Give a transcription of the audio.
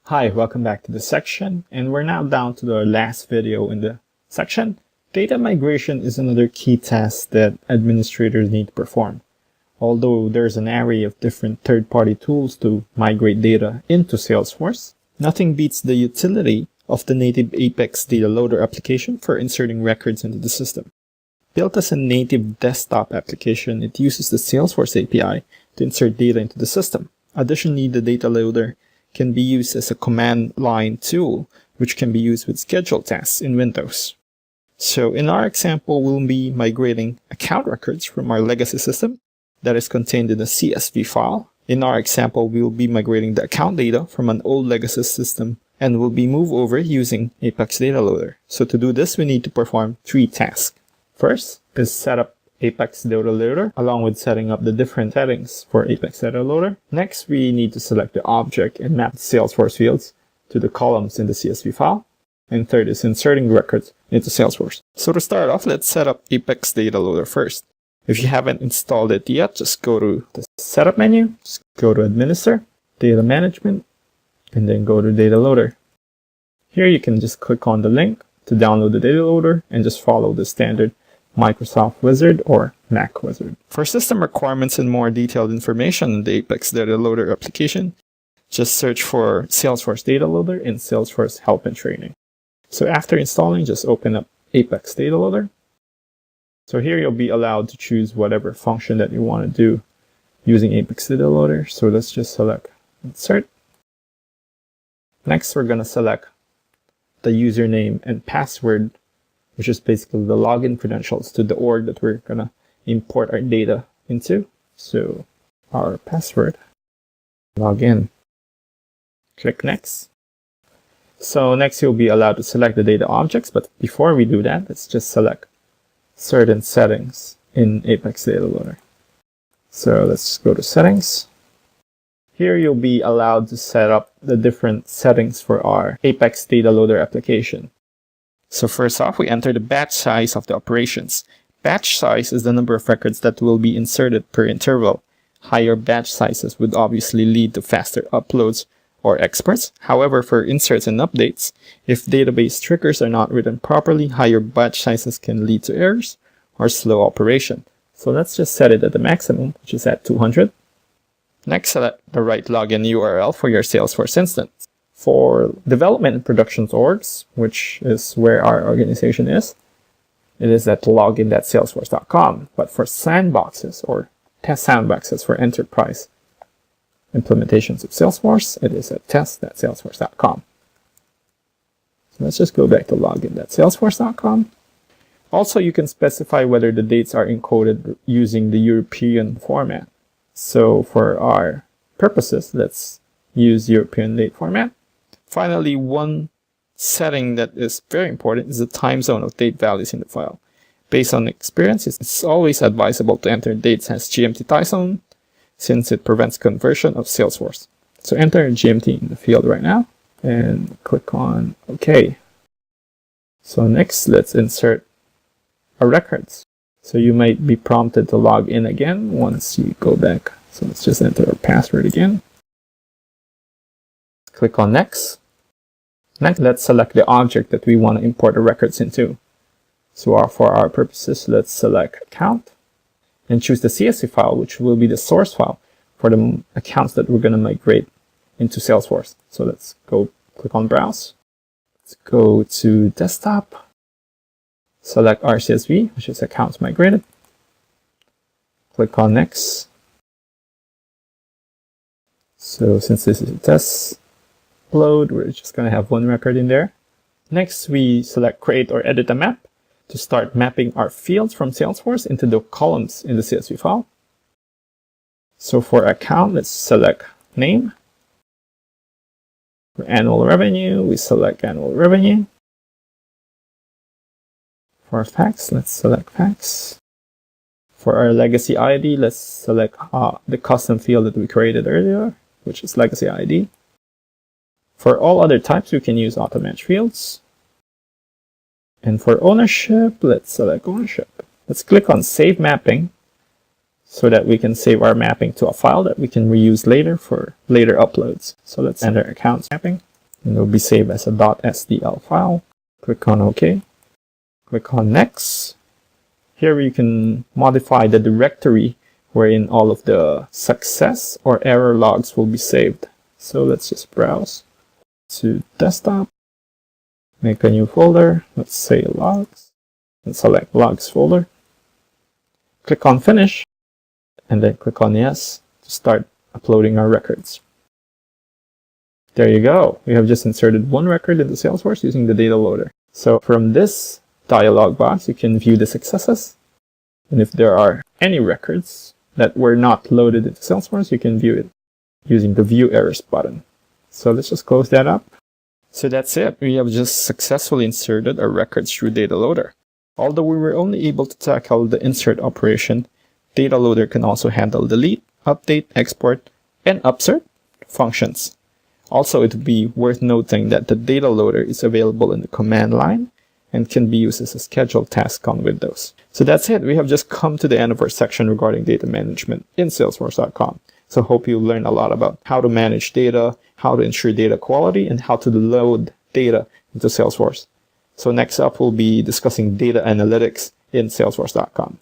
Hi, welcome back to the section, and we're now down to the last video in the section. Data migration is another key task that administrators need to perform. Although there's an array of different third-party tools to migrate data into Salesforce, nothing beats the utility of the native Apex Data Loader application for inserting records into the system. Built as a native desktop application, it uses the Salesforce API to insert data into the system. Additionally, the data loader can be used as a command line tool, which can be used with scheduled tasks in Windows. So in our example, we'll be migrating account records from our legacy system that is contained in a CSV file. In our example, we will be migrating the account data from an old legacy system and will be moved over using Apex Data Loader. So to do this, we need to perform 3 tasks. First is set up Apex Data Loader along with setting up the different settings for Apex Data Loader. Next, we need to select the object and map the Salesforce fields to the columns in the CSV file. And third is inserting records into Salesforce. So to start off, let's set up Apex Data Loader first. If you haven't installed it yet, just go to the Setup menu, just go to Administer, Data Management, and then go to Data Loader. Here you can just click on the link to download the Data Loader and just follow the standard Microsoft Wizard or Mac Wizard. For system requirements and more detailed information on the Apex Data Loader application, just search for Salesforce Data Loader in Salesforce Help and Training. So after installing, just open up Apex Data Loader. So here you'll be allowed to choose whatever function that you want to do using Apex Data Loader. So let's just select Insert. Next, we're going to select the username and password, which is basically the login credentials to the org that we're going to import our data into. So our password, login, click Next. So next you'll be allowed to select the data objects, but before we do that, let's just select certain settings in Apex Data Loader. So let's just go to Settings. Here you'll be allowed to set up the different settings for our Apex Data Loader application. So first off, we enter the batch size of the operations. Batch size is the number of records that will be inserted per interval. Higher batch sizes would obviously lead to faster uploads or exports. However, for inserts and updates, if database triggers are not written properly, higher batch sizes can lead to errors or slow operation. So let's just set it at the maximum, which is at 200. Next, select the right login URL for your Salesforce instance. For development and productions orgs, which is where our organization is, it is at login.salesforce.com. But for sandboxes or test sandboxes for enterprise implementations of Salesforce, it is at test.salesforce.com. So let's just go back to login.salesforce.com. Also, you can specify whether the dates are encoded using the European format. So for our purposes, let's use European date format. Finally, one setting that is very important is the time zone of date values in the file. Based on experience, it's always advisable to enter dates as GMT time zone since it prevents conversion of Salesforce. So enter GMT in the field right now and click on OK. So next, let's insert our records. So you might be prompted to log in again once you go back. So let's just enter our password again. Click on Next. Next, let's select the object that we want to import the records into. So for our purposes, let's select Account and choose the CSV file, which will be the source file for the accounts that we're going to migrate into Salesforce. So let's go click on Browse. Let's go to Desktop. Select our CSV, which is Accounts Migrated. Click on Next. So since this is a test load, we're just going to have one record in there. Next, we select Create or Edit a Map to start mapping our fields from Salesforce into the columns in the CSV file. So for account, let's select Name. For annual revenue, we select Annual Revenue. For fax, let's select fax. For our legacy ID, let's select the custom field that we created earlier, which is legacy ID. For all other types, we can use auto-match fields. And for ownership, let's select ownership. Let's click on Save Mapping so that we can save our mapping to a file that we can reuse later for later uploads. So let's enter accounts mapping. and it will be saved as a .sdl file. Click on OK. Click on Next. Here you can modify the directory wherein all of the success or error logs will be saved. So let's just browse to desktop, make a new folder, let's say logs, and select logs folder. Click on Finish, and then click on Yes to start uploading our records. There you go. We have just inserted one record into Salesforce using the data loader. So from this dialog box, you can view the successes. And if there are any records that were not loaded into Salesforce, you can view it using the View Errors button. So let's just close that up. So that's it. We have just successfully inserted our records through Data Loader. Although we were only able to tackle the insert operation, Data Loader can also handle delete, update, export, and upsert functions. Also, it would be worth noting that the Data Loader is available in the command line and can be used as a scheduled task on Windows. So that's it. We have just come to the end of our section regarding data management in Salesforce.com. So hope you learned a lot about how to manage data, how to ensure data quality, and how to load data into Salesforce. So next up, we'll be discussing data analytics in Salesforce.com.